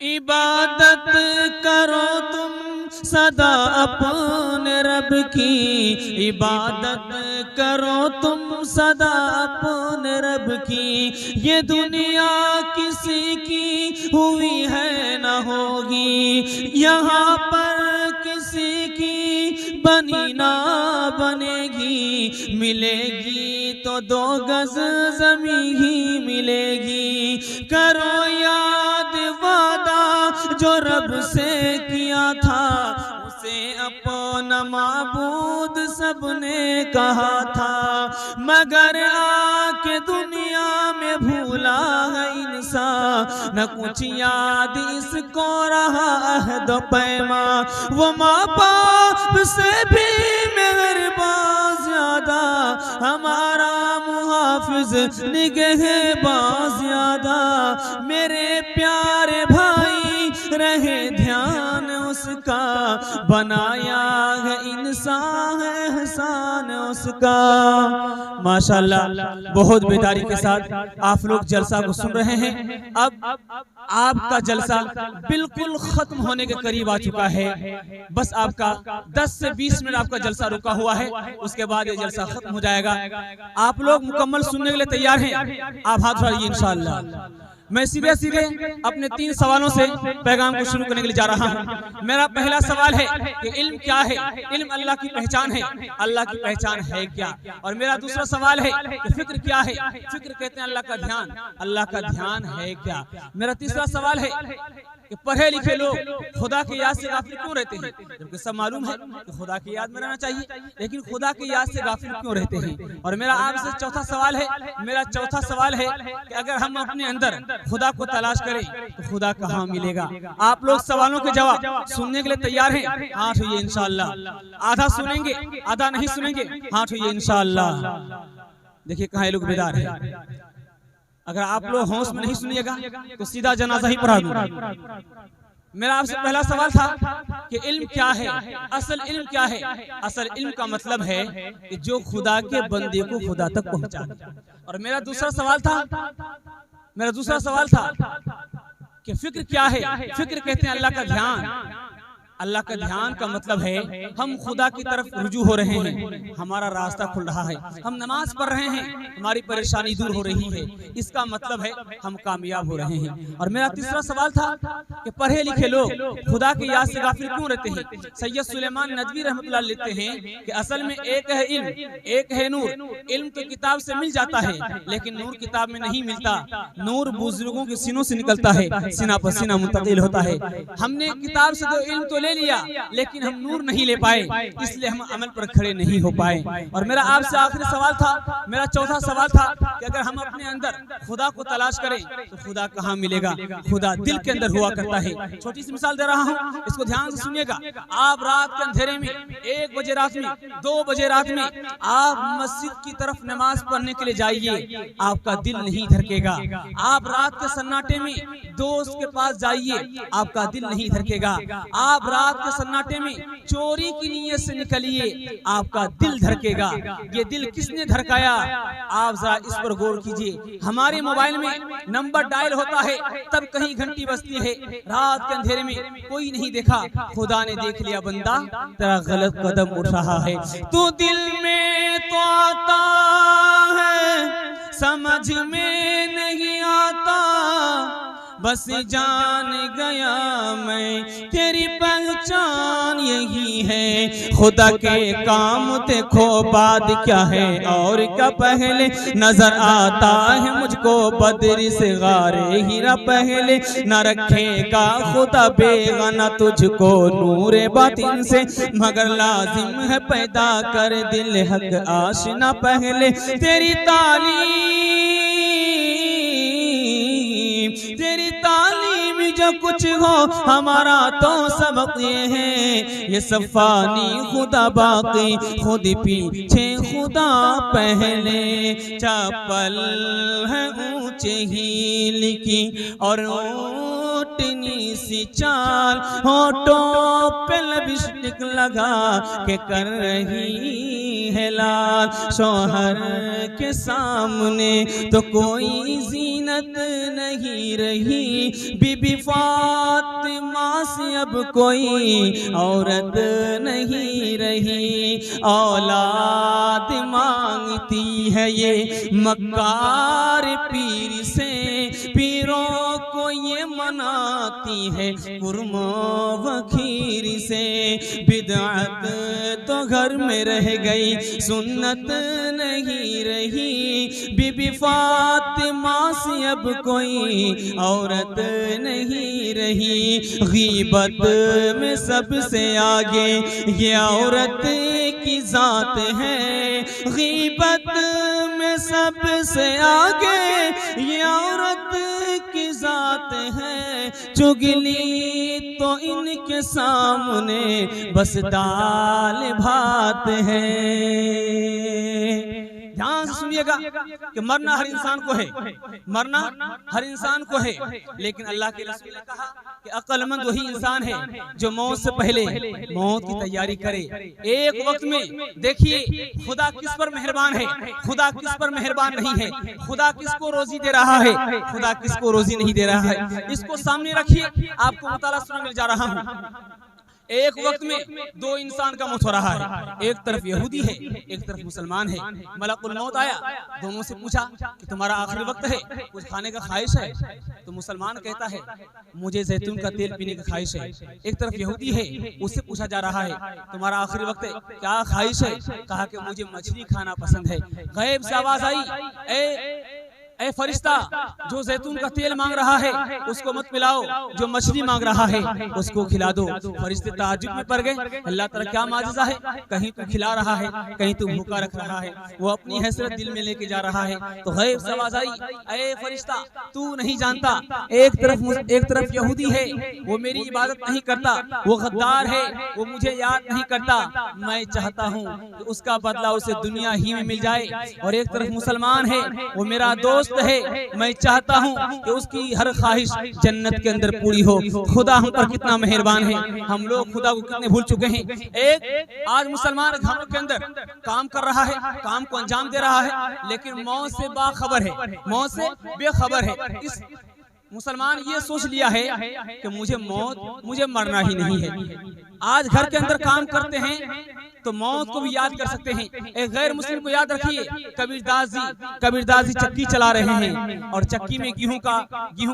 इबादत करो तुम सदा अपने रब की, इबादत करो तुम सदा अपने रब की। ये दुनिया किसी की हुई है न होगी, यहाँ पर किसी की बनी ना बनेगी। मिलेगी तो 2 गज ज़मीं ही मिलेगी। करो याद वादा जो रब से किया था, उसे अपना माबूद सबने कहा था। मगर आके दुनिया में भूला है इंसान, न कुछ याद इसको रहा अहद पैमा। वो माँ बाप से भी मेहरबान ज्यादा, हमारा मुहाफिज निगहबान ज्यादा। मेरे प्यारे भाई रहे ध्यान उसका, बनाया है इंसान एहसान उसका। माशाल्लाह बहुत बेदारी के साथ आप लोग जलसा को सुन रहे हैं। अब आपका जलसा बिल्कुल खत्म होने के करीब आ चुका है। बस आपका 10 से 20 मिनट आपका जलसा रुका हुआ है, उसके बाद ये जलसा खत्म हो जाएगा। आप लोग मुकम्मल सुनने के लिए तैयार हैं? आप हाथ उठाइए इंशाअल्लाह। मैं सीधे सीधे अपने 3 सवालों से पैगाम को शुरू करने के लिए जा रहा हूँ। मेरा पहला सवाल है कि इल्म क्या है? इल्म अल्लाह की पहचान है। अल्लाह की पहचान है क्या? और मेरा दूसरा सवाल है कि फिक्र क्या है? फिक्र कहते हैं अल्लाह का ध्यान। अल्लाह का ध्यान है क्या? मेरा तीसरा सवाल है कि पढ़े लिखे लोग खुदा की याद से गाफिल क्यों रहते हैं? जबकि सब मालूम है कि खुदा की याद में रहना चाहिए, लेकिन खुदा की याद से गाफिल क्यों रहते हैं? और मेरा आपसे चौथा सवाल है, कि अगर हम अपने अंदर खुदा को तलाश करें तो खुदा कहाँ मिलेगा? आप लोग सवालों के जवाब सुनने के लिए तैयार हैं? हाथ उठाइए इंशाअल्लाह। आधा सुनेंगे आधा नहीं सुनेंगे, हाथ उठाइए इंशाअल्लाह। देखिए कहाँ लोग बेदार है। अगर आप लोग होश में नहीं सुनिएगा तो सीधा जनाजा ही पढ़ा दूंगा। मेरा आपसे पहला सवाल था कि इल्म क्या है? असल इल्म क्या है? असल इल्म का मतलब है कि जो खुदा के बंदे को खुदा तक पहुंचा। और मेरा दूसरा सवाल था कि फिक्र क्या है? फिक्र कहते हैं अल्लाह का ध्यान। अल्लाह का ध्यान का मतलब है हम खुदा की तरफ रुजू हो रहे हैं, हमारा रास्ता खुल रहा है, हम नमाज पढ़ रहे हैं, हमारी परेशानी दूर हो रही है। इसका मतलब है हम कामयाब हो रहे हैं। और मेरा तीसरा सवाल था कि पढ़े लिखे लोग खुदा की याद से गाफिल क्यों रहते हैं? सैयद सुलेमान नदवी रहमतुल्लाह लिखते हैं कि असल में एक है इल्म, एक है नूर। इल्म तो किताब से मिल जाता है, लेकिन नूर किताब में नहीं मिलता। नूर बुजुर्गों के सीनों से निकलता है, सीना पर सीना मुंतकिल होता है। हमने किताब से तो इल्म तो ले लिया, लेकिन हम नूर नहीं ले पाए, इसलिए हम अमल पर खड़े नहीं हो पाए। और मेरा आपसे आखिरी सवाल था, मेरा चौथा सवाल था कि अगर हम अपने अंदर खुदा को तलाश करें तो खुदा कहाँ मिलेगा? खुदा दिल के अंदर हुआ करता है। छोटी सी मिसाल दे रहा हूँ, इसको ध्यान से सुनिएगा। आप रात के अंधेरे में 1 बजे रात में 2 बजे रात में आप मस्जिद की तरफ नमाज पढ़ने के लिए जाइए, आपका दिल नहीं धड़केगा। आप रात के सन्नाटे में दोस्त के पास जाइए, आपका दिल नहीं धड़केगा। आप रात के सन्नाटे में चोरी की नीयत से निकलिए, आपका दिल धड़केगा। ये दिल किसने धड़काया? आप जरा इस पर गौर कीजिए। हमारे मोबाइल में नंबर डायल होता है, तब कहीं घंटी बजती है। रात के अंधेरे में कोई नहीं देखा, खुदा ने देख लिया, बंदा तेरा गलत कदम उठ रहा है। तो दिल में तो आता है, समझ में नहीं आता, बस जान गया मैं तेरी पहचान यही है। खुदा के काम देखो बाद क्या है और क्या पहले, नजर आता है मुझको बद्र से गारे हीरा पहले। न रखेगा खुदा बेगाना तुझको नूरे बातिन से, मगर लाजिम है पैदा कर दिल हक आशना पहले। तेरी तालीम जो कुछ हो हमारा तो सबक ये है। ये सब फानी खुदा बाकी खुद पीछे खुदा पहले। चप्पल है ऊंचे हील की और ऊँटनी सी चाल, होठों पे लिपस्टिक लगा के कर रही है लाल। शौहर के सामने तो कोई जीनत नहीं रही, बीबी फातिमा से अब कोई औरत नहीं रही। औलाद मांगती है ये मक्कार पीर से, पीरों को ये मनाती है कुरमा वखीर से। बिदअत तो घर में रह गई, सुन्नत नहीं रही, बीबी फातिमा से अब कोई औरत नहीं रही। गीबत में सबसे आगे ये औरत की जात है, गीबत में सबसे आगे ये औरत की जात है। चुगली तो इनके सामने बस दाल भात है। ध्यान से सुनिएगा कि मरना हर इंसान को है, मरना हर इंसान को है, लेकिन अल्लाह के रसूल ने कहा कि अक्लमंद वही इंसान है जो मौत से पहले मौत की तैयारी करे। एक वक्त में देखिए खुदा किस पर मेहरबान है, खुदा किस पर मेहरबान नहीं है, खुदा किसको रोजी दे रहा है, खुदा किसको रोजी नहीं दे रहा है। इसको सामने रखिए, आपको मुताला सुनाने जा रहा हूँ। एक वक्त में दो इंसान का मौत हो रहा है, एक तरफ यहूदी है, एक तरफ मुसलमान है। मलकुल मौत आया, दोनों से पूछा कि तुम्हारा आखिरी वक्त है, कुछ खाने का ख्वाहिश है? तो मुसलमान कहता है मुझे जैतून का तेल पीने की ख्वाहिश है। एक तरफ यहूदी है, उससे पूछा जा रहा है तुम्हारा आखिरी वक्त है, क्या ख्वाहिश है? कहा कि मुझे मछली खाना पसंद है। गैब से आवाज आई, ए फरिश्ता, जो जैतून का तेल मांग रहा है उसको मत पिलाओ, जो मछली मांग रहा है उसको खिला दो। फरिश्ते ताज्जुब में पड़ गए, अल्लाह ताला क्या माजिज़ा है, कहीं तू खिला रहा है, कहीं तू भूखा रख रहा है। वो अपनी हैसियत दिल में लेके जा रहा है। तो गैब से आवाज आई, ए फरिश्ता, तू नहीं जानता, एक तरफ यहूदी है, वो मेरी इबादत नहीं करता, वो गद्दार है, वो मुझे याद नहीं करता। मैं चाहता हूँ कि उसका बदला उसे दुनिया ही में मिल जाए। और एक तरफ मुसलमान है, वो मेरा दोस्त है, मैं चाहता हूँ कि उसकी हर ख्वाहिश जन्नत के अंदर पूरी हो। खुदा हम पर कितना मेहरबान है, हम लोग खुदा को कितने भूल चुके हैं। एक आज मुसलमान घरों के अंदर काम कर रहा है, काम को अंजाम दे रहा है, लेकिन मौत से बाखबर है, मौत से बेखबर है। इस मुसलमान ये सोच लिया है कि मुझे मरना ही नहीं है। आज घर के अंदर काम करते हैं तो मौत को भी याद कर सकते हैं। एक गैर मुस्लिम को याद रखिए, कबीरदास जी चक्की चला रहे हैं और चक्की में गेहूं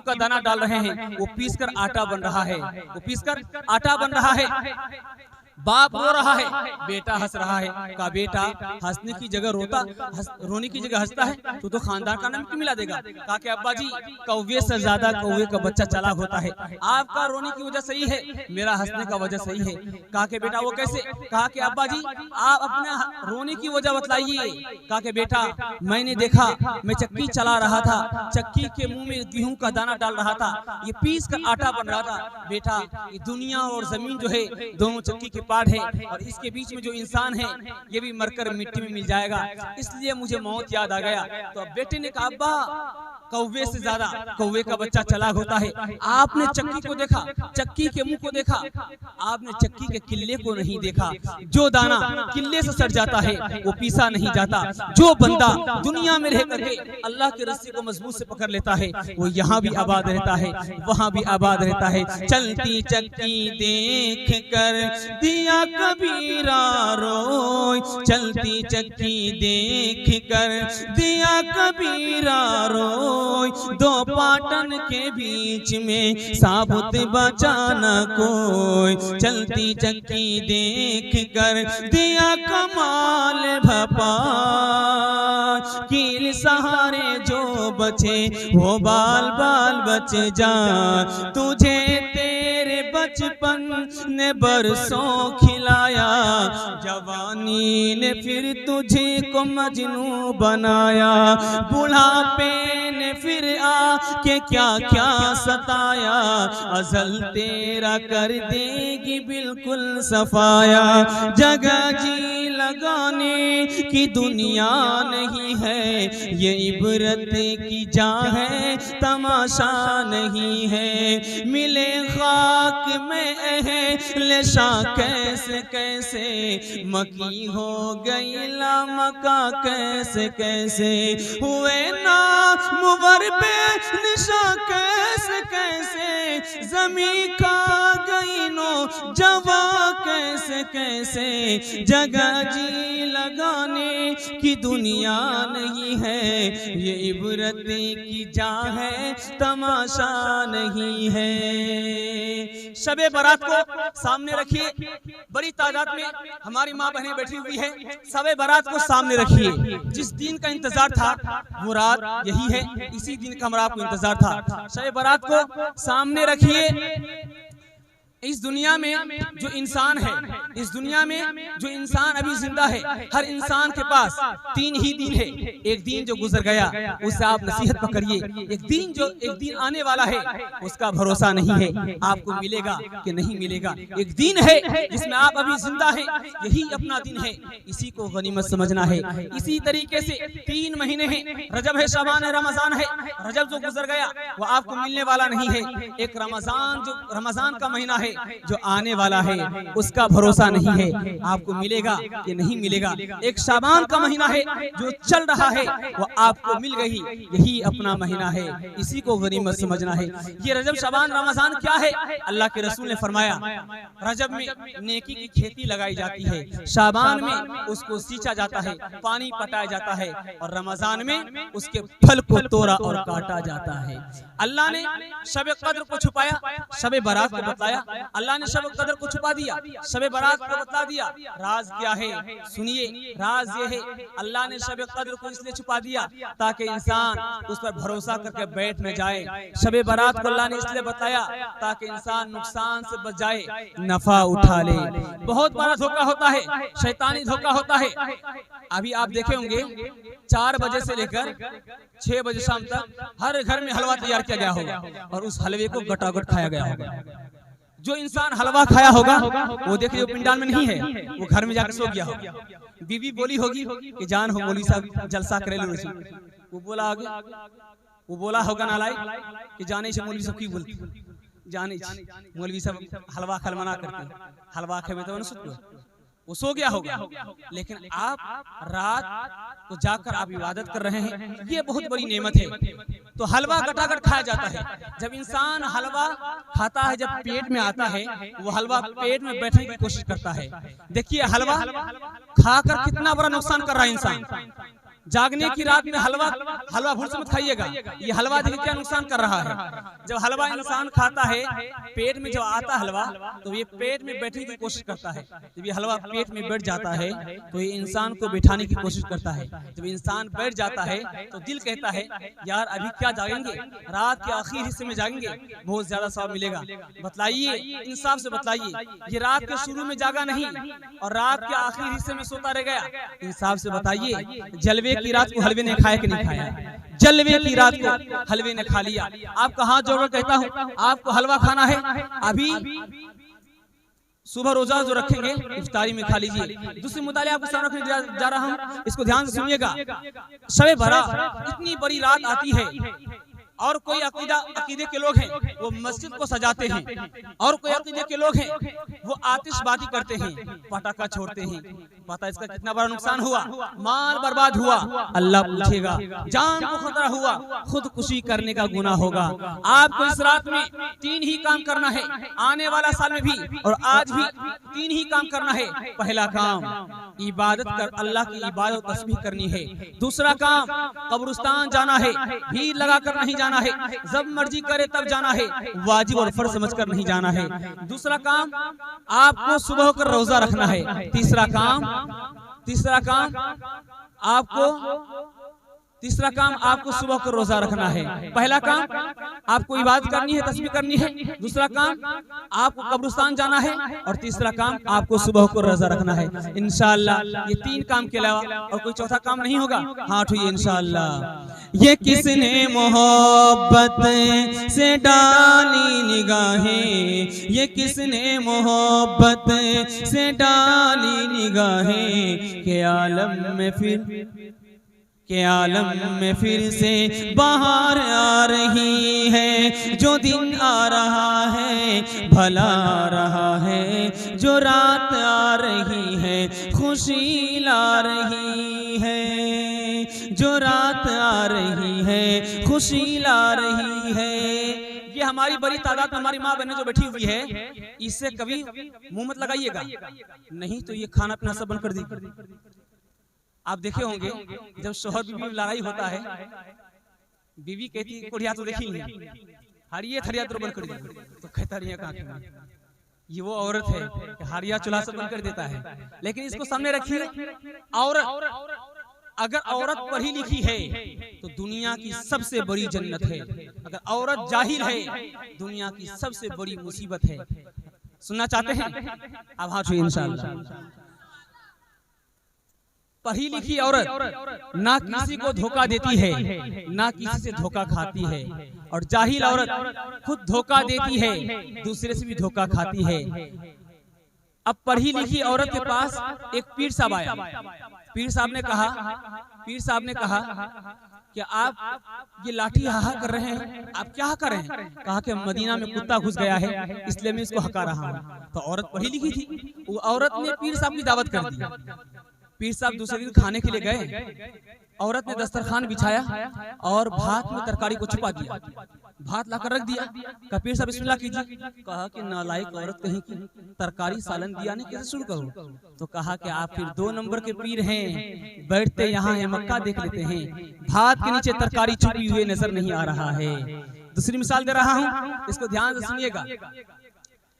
का दाना डाल रहे हैं। वो पीसकर आटा बन रहा है, वो पीसकर आटा बन रहा है। बाप रो रहा है, बेटा हंस रहा है। कहा बेटा हंसने की जगह रोने की जगह हंसता है, तो खानदान का नाम क्यों मिला देगा? कहा कि अब्बा जी कौवे से ज्यादा कौवे का बच्चा चालाक होता है। आपका रोने की वजह सही है, मेरा हंसने का वजह सही है। कहा कि बेटा वो कैसे? कहा कि अब्बा जी आप अपना रोने की वजह बतलाइए। कहा कि बेटा मैंने देखा, मैं चक्की चला रहा था, चक्की के मुंह में गेहूं का दाना डाल रहा था, ये पीस कर आटा बन रहा था। बेटा ये दुनिया और जमीन जो है दोनों चक्की के पार्ट है, और इसके बीच में जो इंसान है ये भी मरकर मिट्टी में मिल जाएगा, इसलिए मुझे मौत याद आ गया। तो अब बेटे ने कहा अब्बा कौवे से ज्यादा कौवे का बच्चा चालाक होता है। आपने चक्की को देखा, चक्की के मुंह को देखा, आपने चक्की के किल्ले को नहीं देखा। जो दाना किल्ले से सड़ जाता है वो पीसा नहीं जाता। जो बंदा दुनिया में रह करके अल्लाह की रस्सी को मजबूत से पकड़ लेता है वो यहाँ भी आबाद रहता है, वहाँ भी आबाद रहता है। चलती चक्की देख कर दिया कबीरा रोय, चलती चक्की देख कर दिया कबीरा रोय, कोई, दो पाटन के बीच में साबुत बचा न कोई। चलती चक्की देख कर दिया कमाल भपा, कील सहारे जो बचे वो बाल बाल बच जा। तुझे तेरे बचपन ने बरसों खिलाया, जवानी ने फिर तुझे को मजनू बनाया। बुढ़ापे ने फिर आके क्या क्या सताया, अज़ल तेरा कर देगी बिल्कुल सफाया। जगह जी लगाने की दुनिया नहीं है, ये इबरत की जा है तमाशा नहीं है। मिले खाक में अहले शाह कैसे कैसे, मकी हो गई लामका कैसे कैसे। हुए ना मुवर पे निशा कैसे कैसे, जमी का गई नो जवा कैसे कैसे। जगह जी लगाने की दुनिया नहीं है, ये इबरत की जा है तमाशा नहीं है। शबे बारात को सामने रखिए, बड़ी तादाद में हमारी माँ बहनें बैठी हुई है। शबे बारात को सामने रखिए। जिस दिन का इंतजार था वो रात यही है, इसी दिन का हमारा आपको इंतजार था। शबे बारात को सामने रखिए। इस दुनिया में जो इंसान है, इस दुनिया में जो इंसान अभी जिंदा है, हर इंसान के पास 3 ही दिन है। एक दिन जो गुजर गया उससे आप नसीहत पकड़िए। एक दिन आने वाला है, उसका भरोसा नहीं है आपको मिलेगा कि नहीं मिलेगा। एक दिन है जिसमें आप अभी जिंदा है, यही अपना दिन है, इसी को गनीमत समझना है। इसी तरीके से 3 महीने हैं, रजब है, शाबान है, रमजान है। रजब जो गुजर गया वो आपको मिलने वाला नहीं है। एक रमजान का महीना है जो आने वाला है, उसका भरोसा नहीं है आपको मिलेगा कि नहीं मिलेगा। एक शाबान का महीना है जो चल रहा है, वो आपको मिल गई, यही अपना महीना है, इसी को गनीमत समझना है। ये रजब, शाबान, रमजान क्या है? अल्लाह के रसूल ने फरमाया, रजब में नेकी की खेती लगाई जाती है, शाबान में उसको सींचा जाता है, पानी पटाया जाता है, और रमजान में उसके फल को तोड़ा और काटा जाता है। अल्लाह ने शब कद्र को छुपाया, शब बारात को बताया। अल्लाह ने शब कद्र को छुपा दिया, शब बारात को बता दिया। राज क्या है? सुनिए, राज ये है, अल्लाह ने शब कद्र को इसलिए छुपा दिया ताकि इंसान उस पर भरोसा करके बैठ न जाए। शब बारात को अल्लाह ने इसलिए बताया ताकि इंसान नुकसान से बच जाए, नफा उठा ले। बहुत बड़ा धोखा होता है, शैतानी धोखा होता है। अभी आप देखे होंगे 4 बजे से लेकर 6 बजे शाम तक हर घर में हलवा तैयार किया गया होगा और उस हलवे को गटागट खाया गया होगा। जो इंसान हलवा खाया होगा वो देखिए पिंडाल में नहीं है, वो घर में जाकर सो गया होगा। बीवी बोली होगी कि जान हो मौलवी साहब जलसा करे लो, वो बोला आगे, वो बोला होगा नालाई कि जाने से मौलवी साहब की बोलती, जाने मौलवी साहब हलवा खलमना करते, हलवा खे में तो वो सो गया होगा। लेकिन आप रात को जाकर आप इबादत कर रहे हैं, ये बहुत बड़ी नेमत है। तो हलवा गटागट खाया जाता है। जब इंसान हलवा खाता है, जब पेट में आता है, वो हलवा पेट में बैठने की कोशिश करता है। देखिए हलवा खाकर कितना बड़ा नुकसान कर रहा है इंसान। जागने की रात में हलवा भूल से मत खाइएगा। ये हलवा देखिए क्या नुकसान कर रहा है। जब हलवा इंसान खाता है, पेट में जब आता हलवा तो ये पेट में बैठने की कोशिश करता है। जब ये हलवा पेट में बैठ जाता है तो ये इंसान को बिठाने की कोशिश करता है। जब इंसान बैठ जाता है तो दिल कहता है यार अभी क्या जागेंगे, रात के आखिरी हिस्से में जागेंगे, बहुत ज्यादा सवाब मिलेगा। बतलाइए, इंसाफ से बतलाइए, ये रात के शुरू में जागा नहीं और रात के आखिरी हिस्से में सोता रह गया। इंसाफ से बताइए, जलवे की रात को हलवे ने खाया कि नहीं खाया? जलवे की रात को हलवे ने खा लिया। आपका हाथ जोड़कर कहता हूं, आपको हलवा खाना है, अभी सुबह रोजा जो रखेंगे इफ्तारी में खा लीजिए। दूसरी मुताले आपको सामने रखने जा रहा हूं, इसको ध्यान से सुनिएगा। शब बारात इतनी बड़ी रात आती है और कोई अकीदे के लोग हैं वो मस्जिद को सजाते हैं, और कोई अकीदे के लोग हैं वो आतिशबाजी करते हैं, पटाखा छोड़ते हैं, पता इसका कितना बड़ा नुकसान हुआ, माल बर्बाद हुआ, अल्लाह पूछेगा। जान को खतरा हुआ, खुदकुशी करने का गुनाह होगा। आपको इस रात में 3 ही काम करना है, आने वाला साल में भी और आज भी 3 ही काम करना है। पहला काम इबादत कर, अल्लाह की इबादत तस्बीह करनी है। दूसरा काम कब्रिस्तान जाना है, भीड़ लगा कर नहीं जाना है, जब मर्जी करे तब जाना है, वाजिब और फर्ज समझ कर नहीं जाना है। दूसरा काम आपको सुबह होकर रोजा रखना है। तीसरा काम आपको सुबह को रोजा रखना है। पहला काम आपको इबादत करनी है, तस्बीह करनी है। दूसरा काम आपको कब्रिस्तान जाना है और तीसरा काम आपको सुबह को रोजा रखना है। इंशाअल्लाह ये 3 काम के अलावा और कोई चौथा काम नहीं होगा। हाँ उठिए इंशाअल्लाह। ये किसने मोहब्बत से डाली निगाहें, ये किसने मोहब्बत से डाली निगाहें, के आलम में फिर से बाहर आ रही है। जो दिन आ रहा है भला आ रहा है, जो रात आ रही है खुशी ला रही है, जो रात आ रही है खुशी ला रही है। ये हमारी बड़ी तादाद में हमारी माँ बहनें जो बैठी हुई है, इससे कभी मुंह मत लगाइएगा, नहीं तो ये खाना पीना सब बंद कर दी। आप देखे होंगे जब शोहर बीवी में लड़ाई होता है, बीवी कहती है कोढ़िया तो देखी नहीं, हारिया थरिया तो बंद कर दी, तो कहता रही है ये वो औरत है कि हारिया चूल्हा से बंद कर देता है। लेकिन इसको सामने रखिए, औरत अगर औरत पढ़ी लिखी है तो दुनिया की सबसे बड़ी जन्नत है, अगर औरत जाहिल है दुनिया की सबसे बड़ी मुसीबत है। सुनना चाहते हैं? अब हाँ इंशाअल्लाह। पढ़ी लिखी औरत ना किसी को धोखा देती है, ना किसी से धोखा खाती है, और जाहिल औरत खुद धोखा देती है, दूसरे से भी धोखा खाती है। अब पढ़ी लिखी औरत के पास एक पीर साहब आया। पीर साहब ने कहा कि आप ये लाठी हाहा कर रहे हैं, आप क्या कर रहे हैं? कहा कि मदीना में कुत्ता घुस गया है इसलिए मैं इसको हका रहा हूँ। तो औरत पढ़ी लिखी थी, वो औरत ने पीर साहब की दावत कर दी। पीर साहब दूसरे दिन खाने के लिए गए, औरत ने दस्तरखान बिछाया और भात में तरकारी को छुपा दिया, भात लाकर रख दिया। कहा पीर साहब बिस्मिल्लाह कीजिए। कहा कि नालायक औरत कहीं की, तरकारी सालन दिया नहीं, कैसे शुरू करूं? तो कहा कि आप फिर 2 नंबर के पीर हैं, बैठते यहाँ है मक्का देख लेते हैं, भात के नीचे तरकारी छुपी हुई नजर नहीं आ रहा है। दूसरी मिसाल दे रहा हूँ, इसको ध्यान से सुनिएगा।